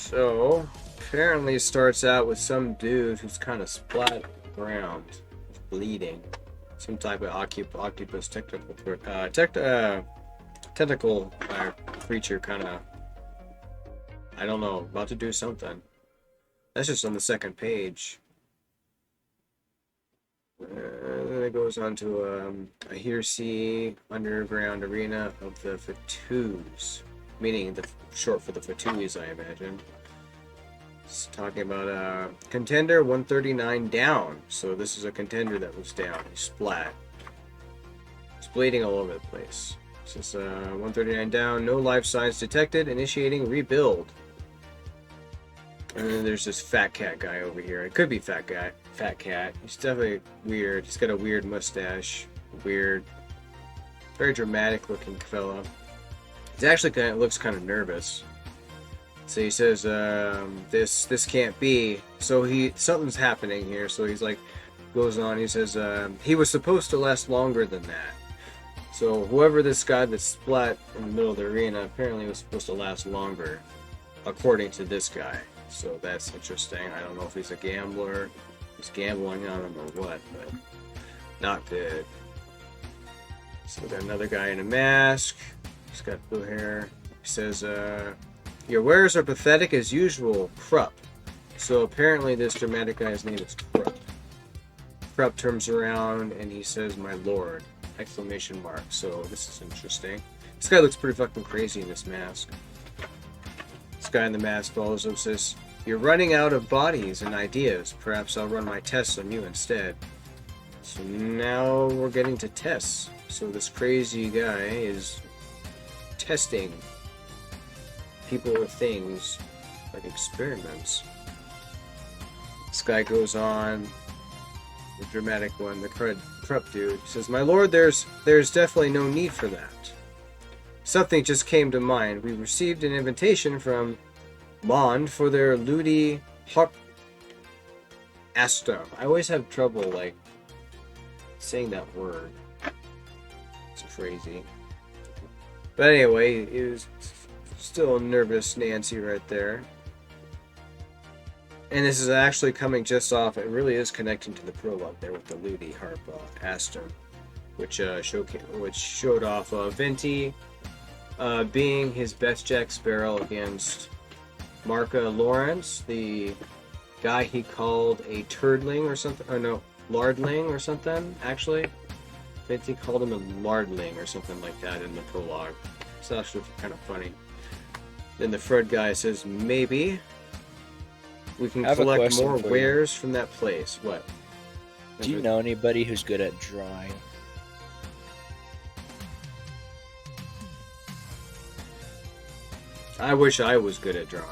So, apparently it starts out with some dude who's kind of splat around, bleeding. Some type of octopus tentacle creature, kind of. I don't know, about to do something. That's just on the second page. Then it goes on to a here see underground arena of the Fatus, meaning the short for the Fatuis, I imagine. It's talking about contender 139 down. So this is a contender that was down. He splat. It's bleeding all over the place. This is 139 down. No life signs detected. Initiating rebuild. And then there's this fat cat guy over here. It could be fat cat. He's definitely weird. He's got a weird mustache. Weird. Very dramatic looking fella. He actually looks kind of nervous. So he says, this can't be. So something's happening here. So he's like, goes on. He says, he was supposed to last longer than that. So whoever this guy that splat in the middle of the arena apparently was supposed to last longer, according to this guy. So that's interesting. I don't know if he's a gambler. He's gambling. I don't know what, but not good. So we got another guy in a mask. He's got blue hair. He says, your wares are pathetic as usual, Krupp. So apparently this dramatic guy's name is Krupp. Krupp turns around and he says, my lord! Exclamation mark. So this is interesting. This guy looks pretty fucking crazy in this mask. This guy in the mask follows up, says, you're running out of bodies and ideas. Perhaps I'll run my tests on you instead. So now we're getting to tests. So this crazy guy is testing people or things, like experiments. This guy goes on, the dramatic one, the Krupp dude, says, my lord, there's definitely no need for that. Something just came to mind. We received an invitation from Mond for their Ludi Hop Asta. I always have trouble, like, saying that word. It's crazy. But anyway, it was still a nervous Nancy right there. And this is actually coming just off, it really is connecting to the prologue there with the Ludi Harp Asta, which showed off Venti being his best Jack Sparrow against Marca Lawrence, the guy he called a turdling or something, or no, lardling or something, actually. Venti called him a lardling or something like that in the prologue. It's actually kind of funny. Then the Fred guy says, maybe we can collect more wares from that place. What? Do you know anybody who's good at drawing? I wish I was good at drawing.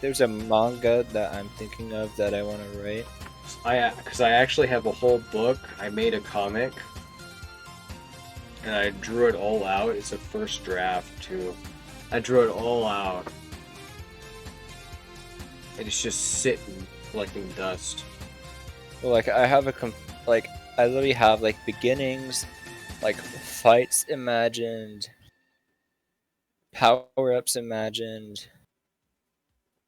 There's a manga that I'm thinking of that I want to write. Because I actually have a whole book. I made a comic. And I drew it all out. It's a first draft, too. I drew it all out. And it's just sitting, collecting dust. Well, like, I literally have, like, beginnings, like, fights imagined, power-ups imagined,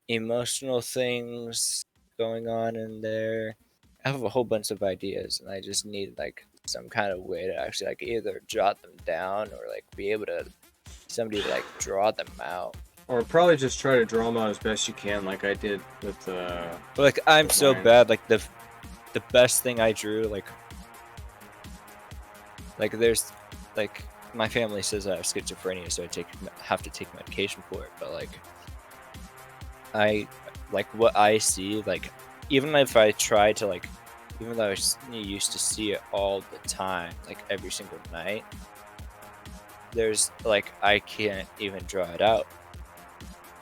emotional things going on in there. I have a whole bunch of ideas, and I just need, like, some kind of way to actually, like, either jot them down or, like, be able to somebody to, like, draw them out. Or probably just try to draw them out as best you can, like I did with But, like, I'm so bad. Like, the best thing I drew, like there's, like, my family says I have schizophrenia, so I have to take medication for it. But, like, what I see, like, even if I try to, like, even though I used to see it all the time, like, every single night, there's, like, I can't even draw it out.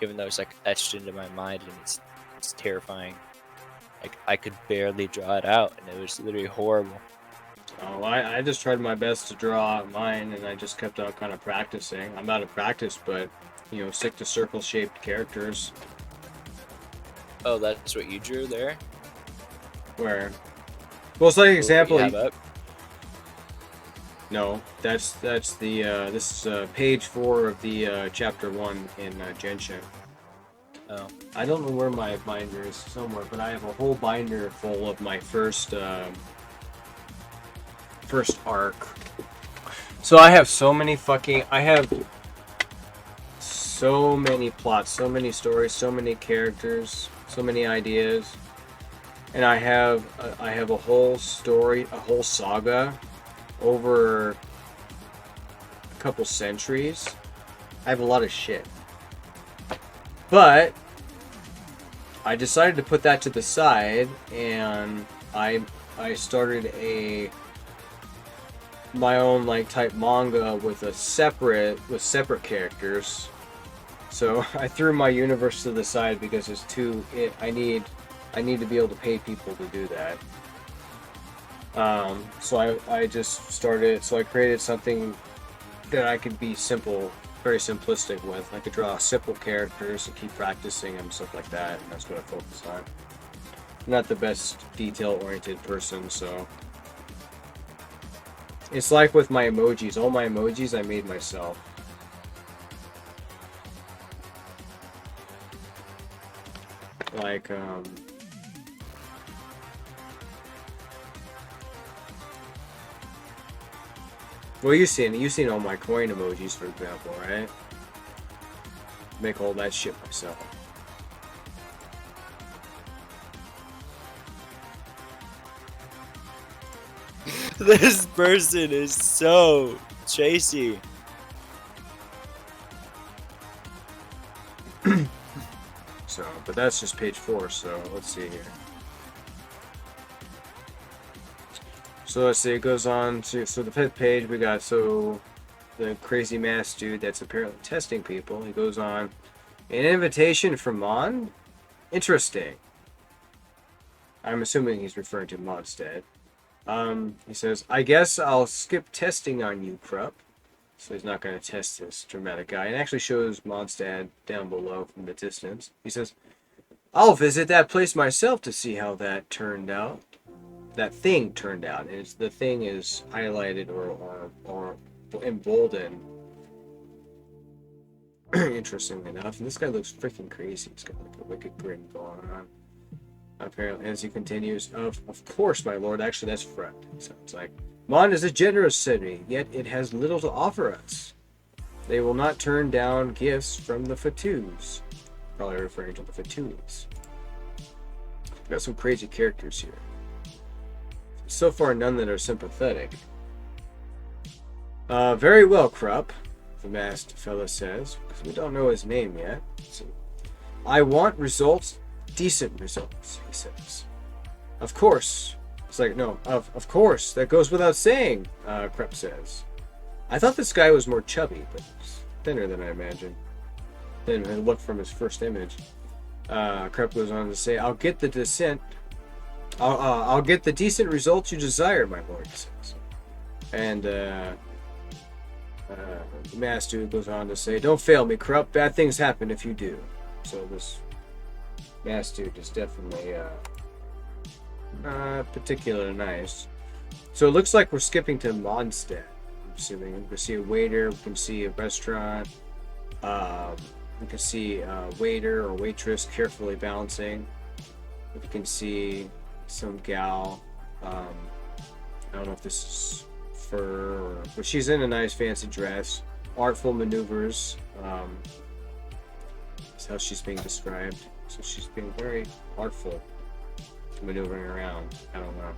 Even though it's, like, etched into my mind and it's terrifying. Like, I could barely draw it out, and it was literally horrible. Oh, I just tried my best to draw out mine, and I just kept on kind of practicing. I'm out of practice, but, you know, stick to circle-shaped characters. Oh, that's what you drew there? Where? Well, it's like an example. No, that's the this is page 4 of the chapter 1 in Genshin. Oh. I don't know where my binder is somewhere, but I have a whole binder full of my first arc. So I have so many so many plots, so many stories, so many characters, so many ideas, and I have a whole story, a whole saga over a couple centuries. I have a lot of shit. But I decided to put that to the side, and I started my own like type manga with separate characters. So I threw my universe to the side because it's I need to be able to pay people to do that. So I just started. So I created something that I could be simple, very simplistic with. I could draw simple characters and keep practicing them, stuff like that, and that's what I focus on. I'm not the best detail-oriented person, so it's like with my emojis. All my emojis I made myself. Like, well, you've seen all my coin emojis, for example, right? Make all that shit myself. This person is so chasey. So, but that's just page 4, so let's see here. So let's see, it goes on to, so the 5th page we got, so the crazy mask dude that's apparently testing people, he goes on, an invitation from Mon? Interesting. I'm assuming he's referring to Mondstadt. He says, I guess I'll skip testing on you, Krupp. So he's not going to test this dramatic guy. And actually shows Mondstadt down below from the distance. He says, I'll visit that place myself to see how that turned out. That thing turned out. And the thing is highlighted or emboldened. Interestingly enough. And this guy looks freaking crazy. He's got like a wicked grin going on. Apparently, as he continues, of course, my lord. Actually, that's Fred. Sounds like Mon is a generous city, yet it has little to offer us. They will not turn down gifts from the Fatus. Probably referring to the Fatus. Got some crazy characters here. So far, none that are sympathetic. Very well, Krupp, the masked fella says, because we don't know his name yet. So, I want results. Decent results, he says. Of course. It's like, no, of course. That goes without saying, Krupp says. I thought this guy was more chubby, but he's thinner than I imagined. Then I looked from his first image. Krupp goes on to say, I'll get the decent results you desire, my lord, he says. And the masked dude goes on to say, don't fail me, Krupp. Bad things happen if you do. So this masked dude is definitely particularly nice. So it looks like we're skipping to Mondstadt. I'm assuming we can see a waiter, we can see a restaurant, we can see a waiter or waitress carefully balancing. We can see some gal. I don't know if this is fur, but she's in a nice fancy dress. Artful maneuvers. That's how she's being described. So she's being very artful, maneuvering around. I don't know.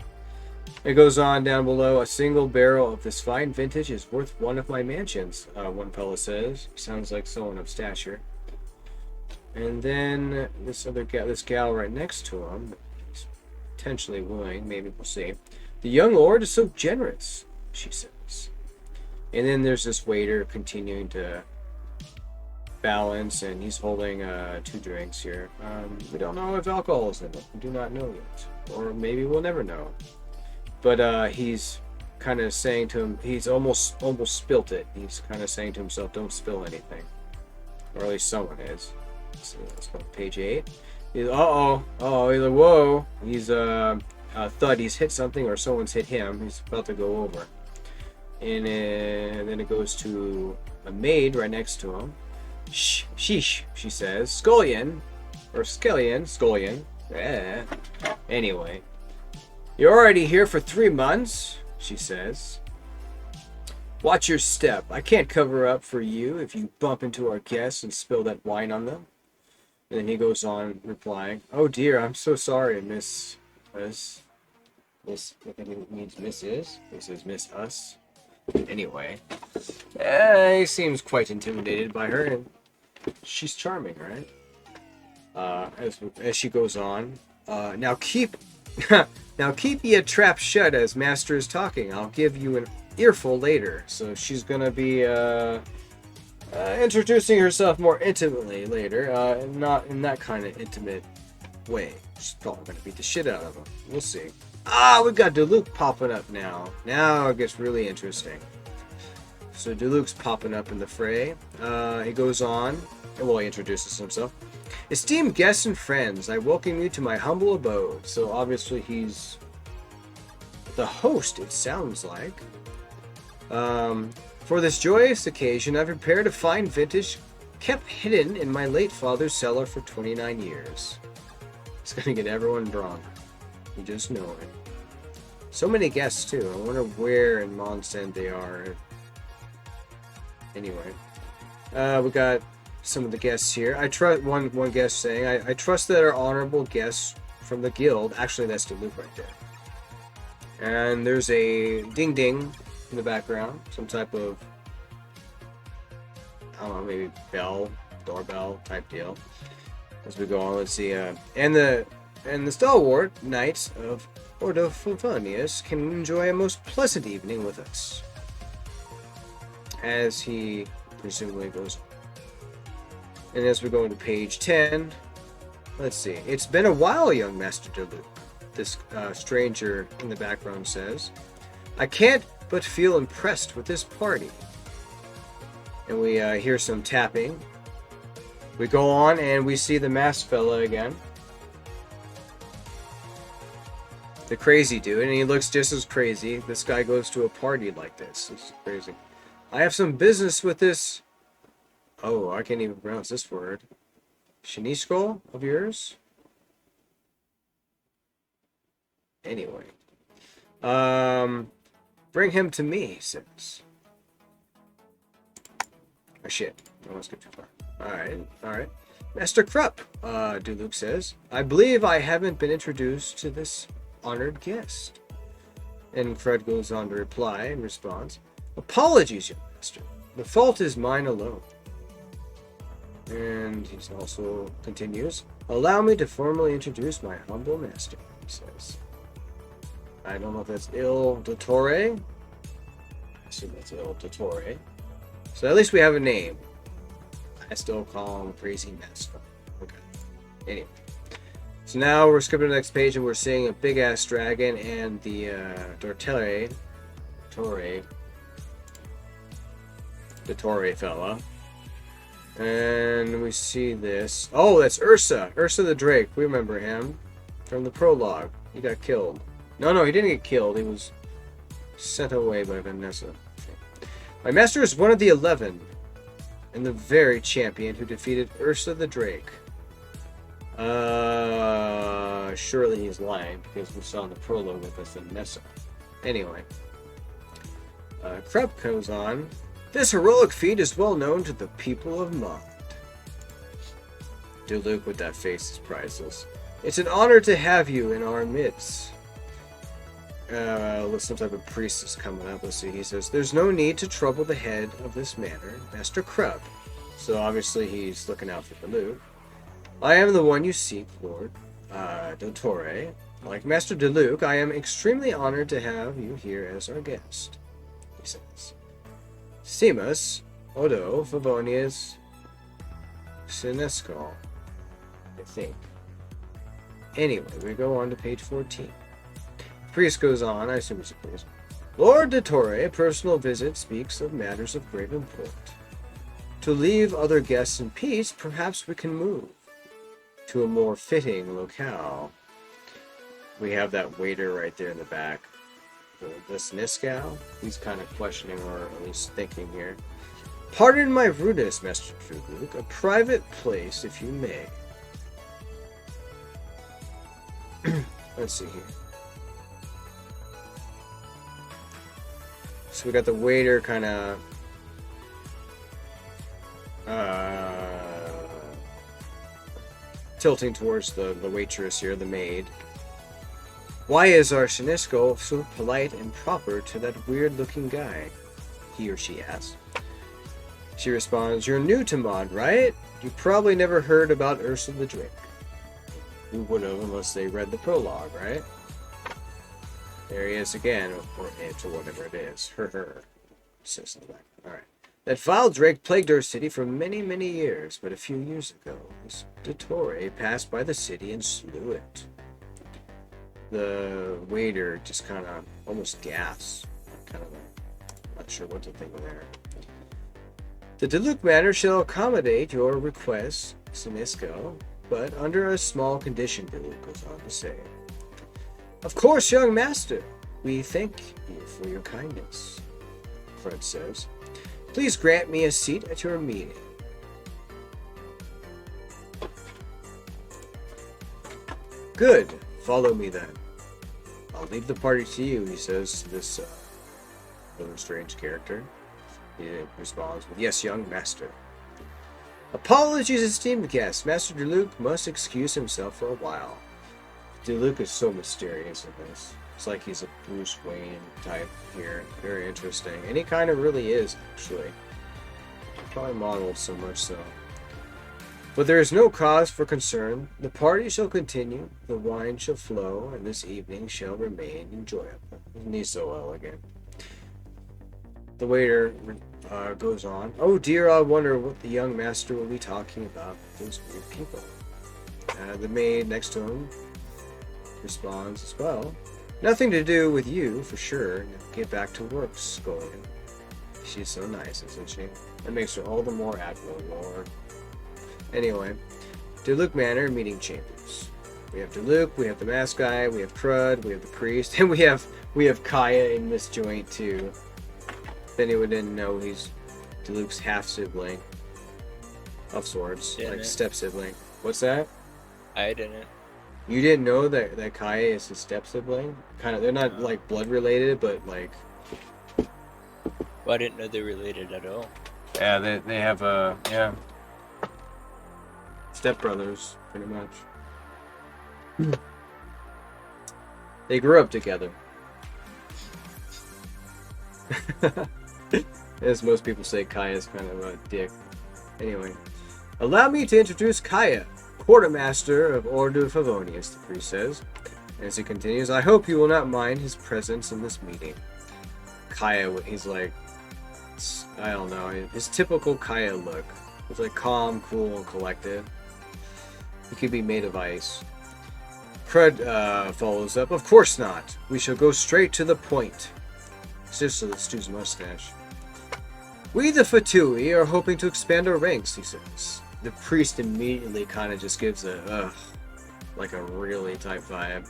It goes on down below. A single barrel of this fine vintage is worth one of my mansions, one fella says. Sounds like someone of stature. And then this gal right next to him, he's potentially wooing, maybe we'll see. The young lord is so generous, she says. And then there's this waiter continuing to balance, and he's holding 2 drinks here. We don't know if alcohol is in it. We do not know yet, or maybe we'll never know. But he's kind of saying to him, he's almost spilt it. He's kind of saying to himself, "Don't spill anything," or at least someone is. So let's go to page 8. He's he's like, whoa. He's thought he's hit something, or someone's hit him. He's about to go over. And then it goes to a maid right next to him. Sheesh, she says. Scullion. Or Scullion. Yeah. Anyway. You're already here for 3 months, she says. Watch your step. I can't cover up for you if you bump into our guests and spill that wine on them. And then he goes on replying, oh dear, I'm so sorry, Miss, I think it means Mrs. He says Miss Us. Anyway, he seems quite intimidated by her, and she's charming, right? As she goes on, now keep ye trap shut as master is talking. I'll give you an earful later. So she's gonna be introducing herself more intimately later, not in that kind of intimate way. She's probably gonna beat the shit out of him. We'll see. We've got Diluc popping up now. Now it gets really interesting. So Diluc's popping up in the fray. He goes on, and he introduces himself. Esteemed guests and friends, I welcome you to my humble abode. So obviously he's the host, it sounds like. For this joyous occasion, I've prepared a fine vintage kept hidden in my late father's cellar for 29 years. It's gonna get everyone drunk. You just know it. So many guests too. I wonder where in Mondstadt they are. Anyway, we got some of the guests here. I trust one guest saying, I trust that our honorable guests from the guild. Actually, that's Diluc right there. And there's a ding ding in the background, some type of, I don't know, maybe bell, doorbell type deal. As we go on, let's see. And the stalwart knights of Ordo Fulvanius can enjoy a most pleasant evening with us. As he presumably goes on. And as we go into page 10, let's see. It's been a while, young Master Diluc, this stranger in the background says. I can't but feel impressed with this party. And we hear some tapping. We go on and we see the masked fella again. The crazy dude, and he looks just as crazy. This guy goes to a party like this. This is crazy. I have some business with this. Oh, I can't even pronounce this word. Shinishko of yours? Anyway. Bring him to me, he says. Oh shit. I almost got too far. Alright. Master Krupp, Diluc says. I believe I haven't been introduced to this honored guest. And Fred goes on to reply in response. Apologies, young master. The fault is mine alone. And he also continues. Allow me to formally introduce my humble master, he says. I don't know if that's Il Dottore. I assume that's Il Dottore. So at least we have a name. I still call him Crazy Master. Okay. Anyway. So now we're skipping to the next page and we're seeing a big ass dragon and the Dottore fella. And we see this. Oh, that's Ursa. Ursa the Drake. We remember him from the prologue. He got killed. No, he didn't get killed. He was sent away by Vanessa. My master is one of the 11 and the very champion who defeated Ursa the Drake. Surely he's lying because we saw in the prologue with Vanessa. Anyway. Krupp comes on. This heroic feat is well known to the people of Mond. Diluc with that face is priceless. It's an honor to have you in our midst. Some type of priest is coming up. Let's see. He says, there's no need to trouble the head of this matter, Master Krupp. So obviously he's looking out for Diluc. I am the one you seek, Lord Dottore. Like Master Diluc, I am extremely honored to have you here as our guest, he says. Simus, Odo, Favonius, Sinesco, I think. Anyway, we go on to page 14. Priest goes on, I assume it's a priest. Lord Dottore, a personal visit speaks of matters of great import. To leave other guests in peace, perhaps we can move to a more fitting locale. We have that waiter right there in the back. this Niskow. He's kind of questioning, or at least thinking here. Pardon my rudeness, Master Druguk. A private place, if you may. Let's see here. So we got the waiter kind of tilting towards the waitress here, the maid. Why is our Shinisko so polite and proper to that weird-looking guy? He or she asks. She responds, you're new to Mod, right? You probably never heard about Ursa the Drake. Who would have unless they read the prologue, right? There he is again, or it, or whatever it is. Her. Says that. Alright. That vile drake plagued our city for many, many years, but a few years ago, this Dottore passed by the city and slew it. The waiter just kind of almost gasps. Kind of not sure what to think there. The Diluc Manor shall accommodate your request, Sinisco, but under a small condition, Diluc goes on to say. Of course, young master, we thank you for your kindness, Fred says. Please grant me a seat at your meeting. Good. Follow me then. I'll leave the party to you, he says to this little strange character. He responds with, yes, young master. Apologies, esteemed guest. Master Diluc must excuse himself for a while. Diluc is so mysterious in this. It's like he's a Bruce Wayne type here. Very interesting. And he kind of really is, actually. Probably modeled so much so. But there is no cause for concern. The party shall continue, the wine shall flow, and this evening shall remain enjoyable. Isn't he so elegant? The waiter goes on. Oh dear, I wonder what the young master will be talking about with those weird people. The maid next to him responds as well. Nothing to do with you, for sure. Get back to work, Scullion. She's so nice, isn't she? That makes her all the more admirable. Anyway, Diluc Manor meeting chambers. We have Diluc, we have the mask guy, we have Crud, we have the priest, and we have Kaya in this joint too. If anyone didn't know, he's Diluc's half sibling of sorts, like step sibling. What's that? I didn't. You didn't know that Kaya is his step sibling? Kind of, they're not like blood related, but like. Well, I didn't know they related at all. Yeah, they have step brothers, pretty much. They grew up together. As most people say, Kaya's kind of a dick. Anyway, allow me to introduce Kaya, quartermaster of Order of Favonius, the priest says. As he continues, I hope you will not mind his presence in this meeting. Kaya, he's like, I don't know, his typical Kaya look. He's like calm, cool, and collected. He could be made of ice. Crud follows up, of course not. We shall go straight to the point. Seriously, let's do his mustache. We, the Fatui, are hoping to expand our ranks, he says. The priest immediately kind of just gives like a really type vibe.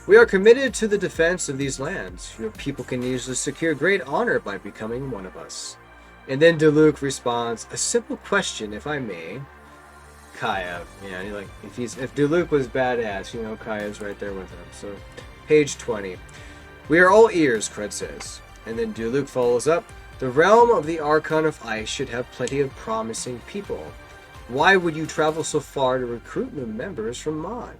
We are committed to the defense of these lands. Your people can usually secure great honor by becoming one of us. And then Diluc responds, a simple question, if I may. Kaya, yeah, like if Diluc was badass, you know, Kaya's right there with him. So, page 20. We are all ears, Crud says. And then Diluc follows up. The realm of the Archon of Ice should have plenty of promising people. Why would you travel so far to recruit new members from Mod?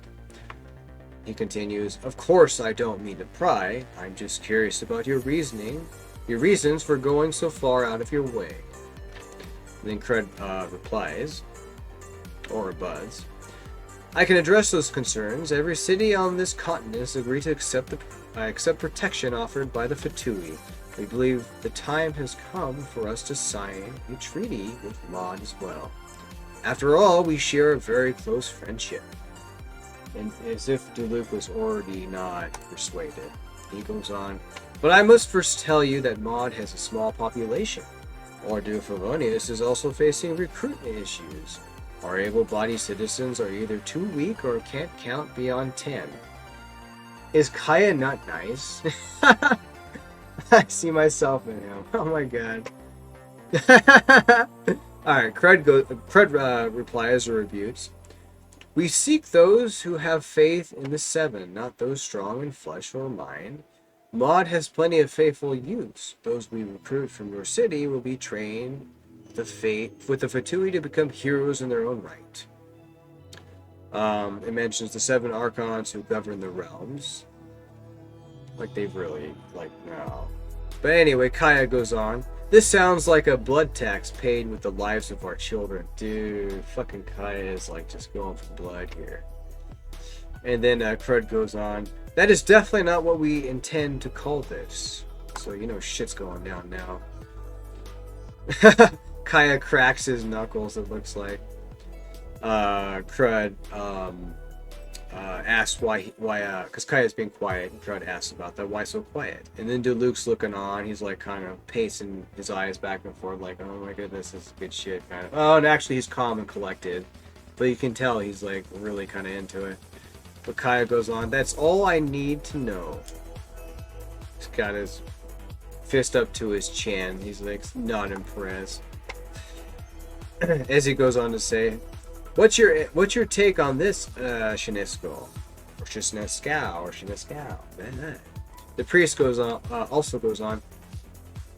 He continues, of course I don't mean to pry. I'm just curious about your reasons for going so far out of your way. And then Crud replies, or buds. I can address those concerns. Every city on this continent has agreed to accept protection offered by the Fatui. We believe the time has come for us to sign a treaty with Mod as well. After all, we share a very close friendship. And as if Diluc was already not persuaded, he goes on, but I must first tell you that Mod has a small population. Order of Favonius is also facing recruitment issues. Our able-bodied citizens are either too weak or can't count beyond 10. Is Kaya not nice? I see myself in him. Oh my god. Alright, Crud replies or rebukes. We seek those who have faith in the Seven, not those strong in flesh or mind. Maud has plenty of faithful youths. Those we recruit from your city will be trained with the Fatui to become heroes in their own right. It mentions the 7 archons who govern the realms. Like they've really, no. But anyway, Kaya goes on. This sounds like a blood tax paid with the lives of our children. Dude, fucking Kaya is just going for blood here. And then Crud goes on. That is definitely not what we intend to call this. So, shit's going down now. Kaya cracks his knuckles, it looks like. Crud asks why, because Kaya's being quiet, and Crud asks about that, why so quiet? And then Diluc's looking on, he's kind of pacing his eyes back and forth, oh my goodness, this is good shit, kind of. Oh, and actually he's calm and collected, but you can tell he's really kind of into it. But Kaya goes on, that's all I need to know. He's got his fist up to his chin, he's not impressed. As he goes on to say, What's your take on this, Shinesko? Or Shinesko? The priest also goes on.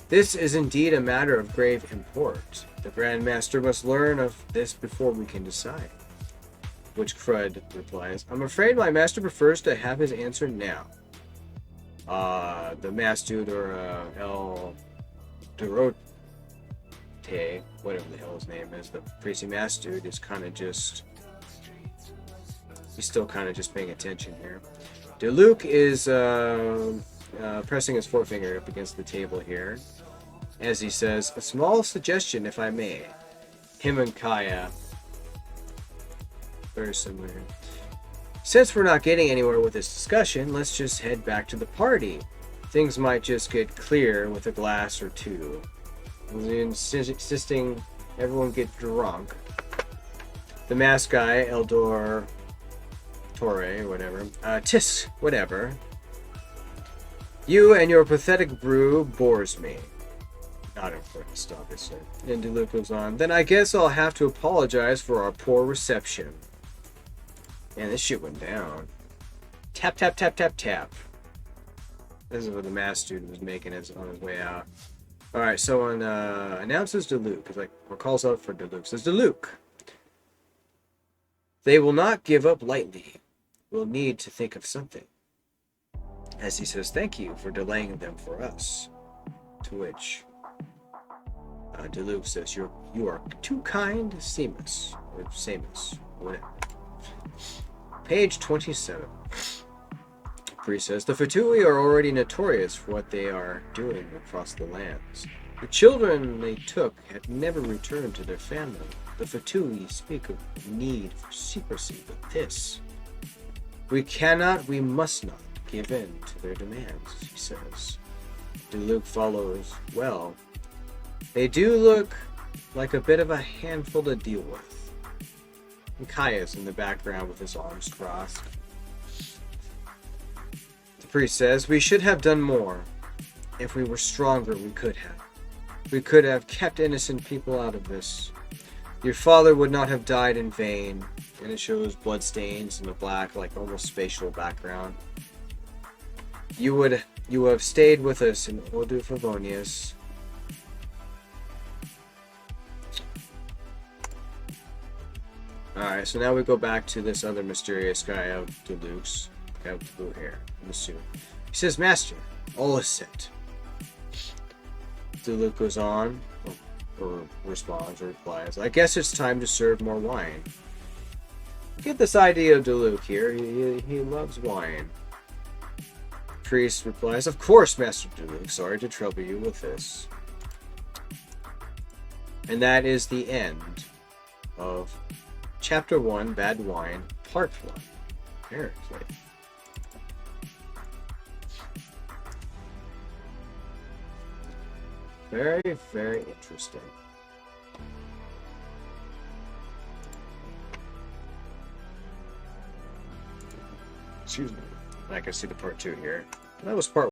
This is indeed a matter of grave import. The Grand Master must learn of this before we can decide. Which Crud replies, I'm afraid my master prefers to have his answer now. The Master or El Dorote, whatever the hell his name is, the priesty master is kind of just... He's still kind of just paying attention here. Diluc is pressing his forefinger up against the table here. As he says, a small suggestion, if I may. Him and Kaya. Very similar. Since we're not getting anywhere with this discussion, let's just head back to the party. Things might just get clear with a glass or two. Insisting everyone get drunk. The masked guy, Eldor Torre, whatever. Tisk, whatever. You and your pathetic brew bores me. Not impressed, obviously. And Diluc goes on. Then I guess I'll have to apologize for our poor reception. Man, this shit went down. Tap, tap, tap, tap, tap. This is what the masked student was making on his way out. Alright, someone announces Diluc, or calls out for Diluc. Says, Diluc, they will not give up lightly. We'll need to think of something. As he says, thank you for delaying them for us. To which Diluc says, you are too kind, Seamus. Or Samus, whatever. Page 27. Priest says, the Fatui are already notorious for what they are doing across the lands. The children they took had never returned to their family. The Fatui speak of need for secrecy, but this... We must not give in to their demands, he says. Diluc follows, well, they do look like a bit of a handful to deal with. And Kaya's in the background with his arms crossed. The priest says, we should have done more. If we were stronger, we could have. We could have kept innocent people out of this. Your father would not have died in vain. And it shows bloodstains in the black, almost spatial background. You have stayed with us in Odu Favonius. Alright, so now we go back to this other mysterious guy out of Diluc's. Guy with the blue hair in the suit. He says, Master, all is set. Diluc goes on, or responds, or replies, I guess it's time to serve more wine. Get this idea of Diluc here. He loves wine. Priest replies, of course, Master Diluc. Sorry to trouble you with this. And that is the end of Chapter 1, Bad Wine, Part 1. Apparently. Very, very interesting. Excuse me. I can see the part 2 here. That was part